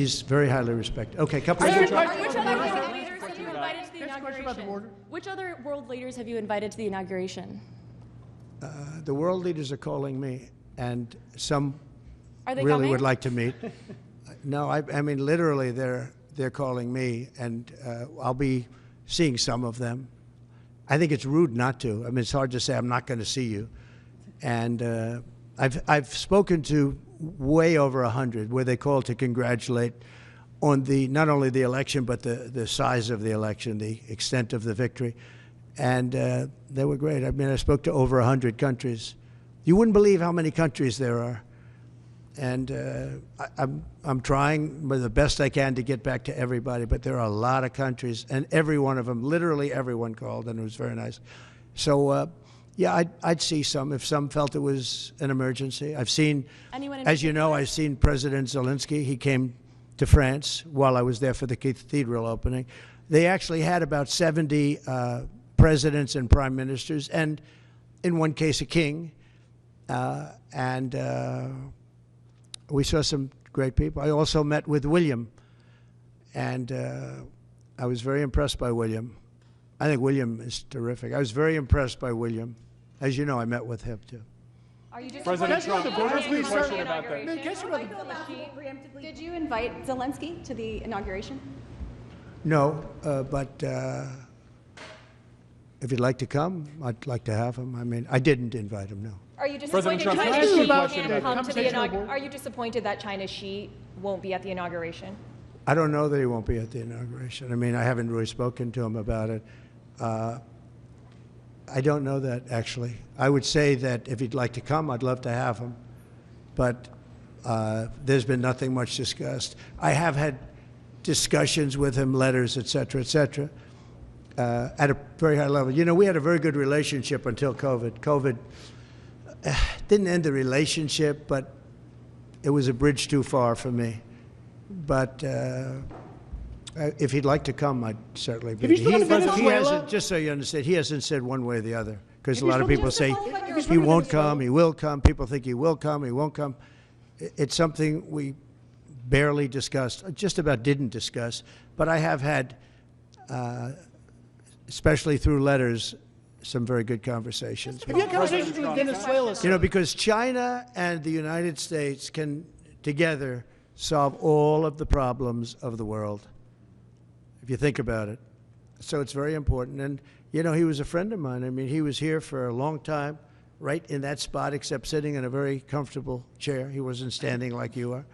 He's very highly respected. Okay, couple Which of other world leaders have you invited to the inauguration? Which other world leaders have you invited to the inauguration? the world leaders are calling me, and some Are they really coming? would like to meet. No, I mean literally, they're calling me, and I'll be seeing some of them. I think it's rude not to. I mean, it's hard to say I'm not going to see you, and I've spoken to way over 100 where they called to congratulate on the not only the election but the size of the election, the extent of the victory, and they were great. I mean, I spoke to over 100 countries. You wouldn't believe how many countries there are, and I'm trying the best I can to get back to everybody. But there are a lot of countries, and every one of them, literally everyone called, and it was very nice. So. Yeah, I'd see some if some felt it was an emergency. I've seen, as you know, I've seen President Zelensky. He came to France while I was there for the cathedral opening. They actually had about 70 presidents and prime ministers, and in one case, a king. And we saw some great people. I also met with William, and I was very impressed by William. I think William is terrific. I was very impressed by William. As you know, I met with him, too. Are you just President Trump, the question about that. Did you invite Zelensky to the inauguration? No, but if you'd like to come, I'd like to have him. I mean, I didn't invite him, no. Are you disappointed Trump, China can I ask you a Xi question can't about come to the conversational inauguration? board? Are you disappointed that China Xi won't be at the inauguration? I don't know that he won't be at the inauguration. I mean, I haven't really spoken to him about it. I don't know that, actually. I would say that if he'd like to come, I'd love to have him. But there's been nothing much discussed. I have had discussions with him, letters, et cetera, at a very high level. You know, we had a very good relationship until COVID. COVID didn't end the relationship, but it was a bridge too far for me. But if he'd like to come, I'd certainly be. He hasn't, just so you understand, he hasn't said one way or the other. Because a lot of people say he won't come, he will come. People think he will come, he won't come. It's something we barely discussed, just about didn't discuss. But I have had, especially through letters, some very good conversations. Have you had conversations with Venezuela? You know, because China and the United States can together solve all of the problems of the world, if you think about it. So it's very important. And, you know, he was a friend of mine. I mean, he was here for a long time, right in that spot, except sitting in a very comfortable chair. He wasn't standing like you are.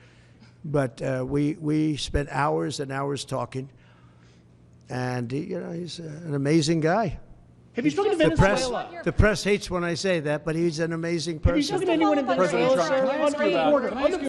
But we spent hours and hours talking. And, you know, he's an amazing guy. Have you spoken to Venezuela? The press hates when I say that, but he's an amazing person. Have you spoken to anyone in Venezuela, sir? On the border.